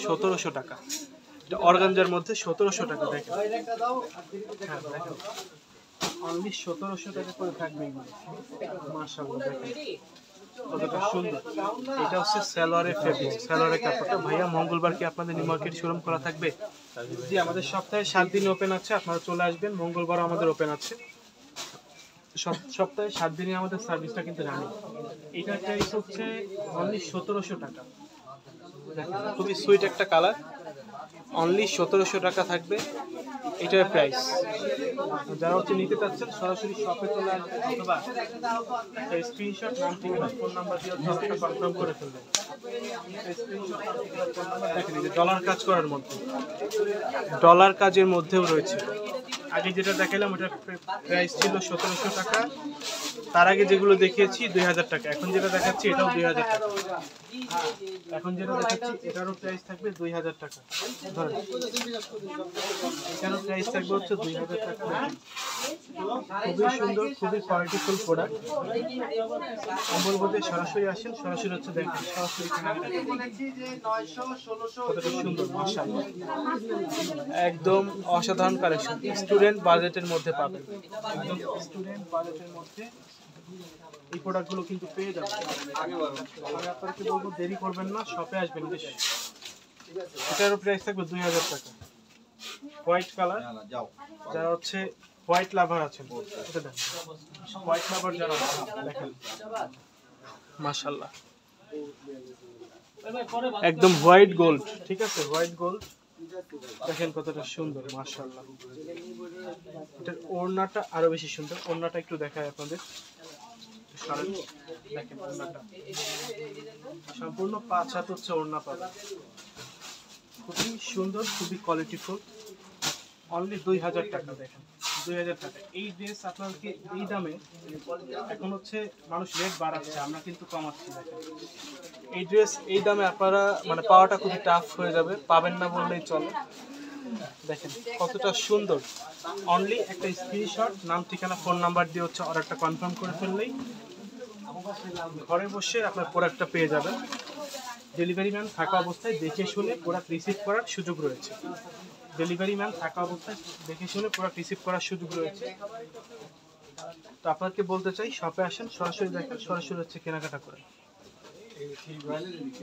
1700 টাকা। এটা অর্গানজার মধ্যে 1700 টাকা। দেখেন অনলি 1700 টাকা করে থাকবে এগুলো। মাশাআল্লাহ দেখেন কতটা সুন্দর। এটা হচ্ছে সালোয়ারের ফেব্রিক, সালোয়ারের কাপড়টা। ভাইয়া মঙ্গলবার কি আপনাদের নিউ মার্কেট শোরুম খোলা থাকবে? জি, আমাদের সপ্তাহে 7 দিন ওপেন আছে, আপনারা চলে আসবেন। মঙ্গলবার আমাদের ওপেন আছে। সপ্তাহে 7 দিনই আমাদের সার্ভিসটা কিন্তু রানিং। এটার প্রাইস হচ্ছে অনলি 1700 টাকা। দেখেন খুবই সুইট একটা কালার, অনলি 1700 টাকা থাকবে এটার প্রাইস। যারা হচ্ছে নিতে চাচ্ছেন সরাসরি শপে চলে আসবেন, অথবা একটা স্ক্রিনশট, নাম, ঠিকানা, ফোন নাম্বার দিয়ে অর্ডারটা কনফার্ম করে ফেলবেন। দেখেন এই যে ডলার কাজ করার মধ্যে, ডলার কাজের মধ্যেও রয়েছে। আগে যেটা দেখালাম ওটার প্রাইস ছিল 1700 টাকা, তার আগে যেগুলো দেখিয়েছি 2000 টাকা। এখন যেটা দেখাচ্ছি এটাও 2000 টাকা। এখন যেটা দেখাচ্ছি এটারও প্রাইস থাকবে 2000 টাকা। ধরেন এটারও প্রাইস থাকবে হচ্ছে 2000 টাকা। খুবই সুন্দর, খুবই কোয়ালিটিফুল প্রোডাক্ট। আমি বলবো যে সরাসরি আসেন, সরাসরি হচ্ছে দেখেন, সরাসরি কতটা সুন্দর মাশাআল্লাহ, একদম অসাধারণ কালেকশন। স্টুডেন্ট বাজেটের মধ্যে পাবেন, একদম স্টুডেন্ট বাজেটের মধ্যে এই প্রোডাক্টগুলো কিন্তু পেয়ে যাবেন। আমি আপনাদেরকে বলবো দেরি করবেন না, শপে আসবেন। এটারও প্রাইস থাকবে 2000 টাকা। হোয়াইট কালার, যারা হচ্ছে হোয়াইট লাভার আছেন এটা দেন, হোয়াইট লাভার যারা আছেন দেখেন মাশাআল্লাহ, একদম হোয়াইট গোল্ড। ঠিক আছে, হোয়াইট গোল্ড দেখেন কতটা সুন্দর মাশাআল্লাহ। এটার ওড়নাটা আরো বেশি সুন্দর। ওড়নাটা একটু দেখায় আপনাদের, দেখেন ওড়নাটা সম্পূর্ণ 5 হাত হচ্ছে ওড়না পাবেন। খুবই সুন্দর, খুবই কোয়ালিটিফুল। অনলি 2000 টাকা। দেখেন 2000 টাকা। এই ড্রেস আপনাদেরকে এই দামে, এখন হচ্ছে মানুষ রেট বাড়াচ্ছে, আমরা কিন্তু কমাচ্ছি। দেখেন এই ড্রেস এই দামে আপনারা মানে পাওয়াটা খুবই টাফ হয়ে যাবে, পাবেন না বললেই চলে। দেখেন কতটা সুন্দর। অনলি একটা স্ক্রিনশট, নাম, ঠিকানা, ফোন নাম্বার দিয়ে হচ্ছে অর্ডারটা কনফার্ম করে ফেললেই ঘরে বসে আপনার প্রোডাক্টটা পেয়ে যাবেন। ডেলিভারি ম্যান থাকা অবস্থায় দেখে শুনে প্রোডাক্ট রিসিভ করার সুযোগ রয়েছে। ডেলিভারি ম্যান থাকা অবস্থায় দেখে শুনে প্রোডাক্ট রিসিভ করার সুযোগ রয়েছে। তো আপনাকে বলতে চাই শপে আসেন, সরাসরি দেখেন, সরাসরি হচ্ছে কেনাকাটা করেন।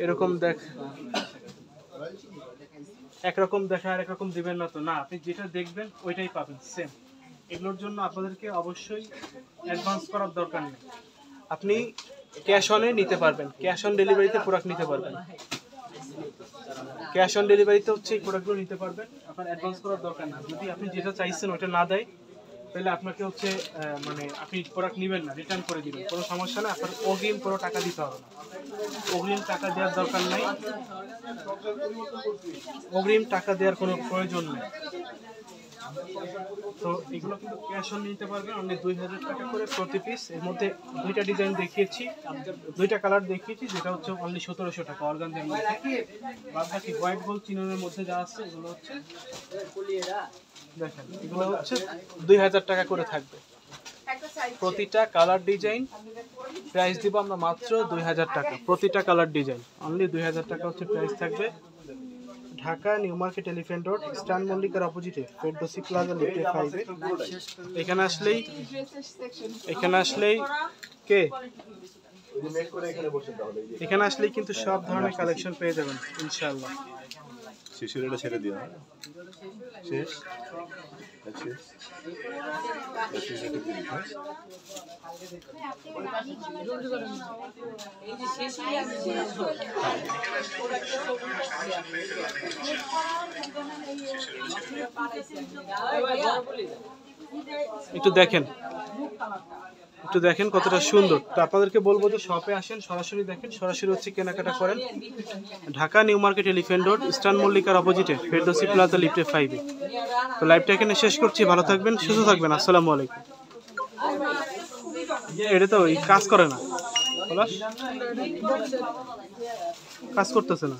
এরকম দেখ একরকম দেখা আর একরকম দিবেন না তো না, আপনি যেটা দেখবেন ওইটাই পাবেন সেম। এগুলোর জন্য আপনাদেরকে অবশ্যই অ্যাডভান্স করার দরকার নেই। আপনি ক্যাশ অনে নিতে পারবেন, ক্যাশ অন ডেলিভারিতে প্রোডাক্ট নিতে পারবেন। ক্যাশ অন ডেলিভারিতে হচ্ছে এই প্রোডাক্টগুলো নিতে পারবেন, আপনার অ্যাডভান্স করার দরকার না। যদি আপনি যেটা চাইছেন ওইটা না দেয়, তাহলে আপনাকে হচ্ছে মানে আপনি প্রোডাক্ট নেবেন না, রিটার্ন করে দিবেন, কোনো সমস্যা নেই। আপনার অগ্রিম কোনো টাকা দিতে হবে না, অগ্রিম টাকা দেওয়ার দরকার নেই, অগ্রিম টাকা দেওয়ার কোনো প্রয়োজন নেই। তো এগুলো কিন্তু ক্যাশ অন নিতে পারবেন, অনলি 2000 টাকা করে প্রতি পিস। এর মধ্যে 2টা ডিজাইন দেখিয়েছি, 2টা কালার দেখিয়েছি, যেটা হচ্ছে অনলি 1700 টাকা অর্গানজার মধ্যে। বাদ বাকি হোয়াইট গোল্ড চিননের মধ্যে যা আছে এগুলো হচ্ছে দেখেন, এগুলো হচ্ছে 2000 টাকা করে থাকবে প্রতিটা কালার ডিজাইন। প্রাইস দিব আমরা মাত্র 2000 টাকা প্রতিটা কালার ডিজাইন, অনলি 2000 টাকা হচ্ছে প্রাইস থাকবে। Dhaka new market, elephant road, eastern মল্লিকার অপোজিটে ফেরদৌসি প্লাজা লিফটে 5 এ। এখানে আসলেই কে এখানে আসলেই কিন্তু সব ধরনের কালেকশন পেয়ে যাবেন ইনশাআল্লাহ। শিশুর এটা ছেড়ে দিও, শেষ একটু দেখেন, একটু দেখেন কতটা সুন্দর। তো আপনাদেরকে বলবো যে শপে আসেন, সরাসরি দেখেন, সরাসরি হচ্ছে কেনাকাটা করেন। Dhaka new market, elephant road, eastern মল্লিকার অপোজিটে ফেরদৌসি প্লাজা লিফটে 5 এ। তো লাইভটা এখানে শেষ করছি, ভালো থাকবেন, সুস্থ থাকবেন, আসসালামু আলাইকুম। এটা তো ওই কাজ করে না, কাজ করতেছে না।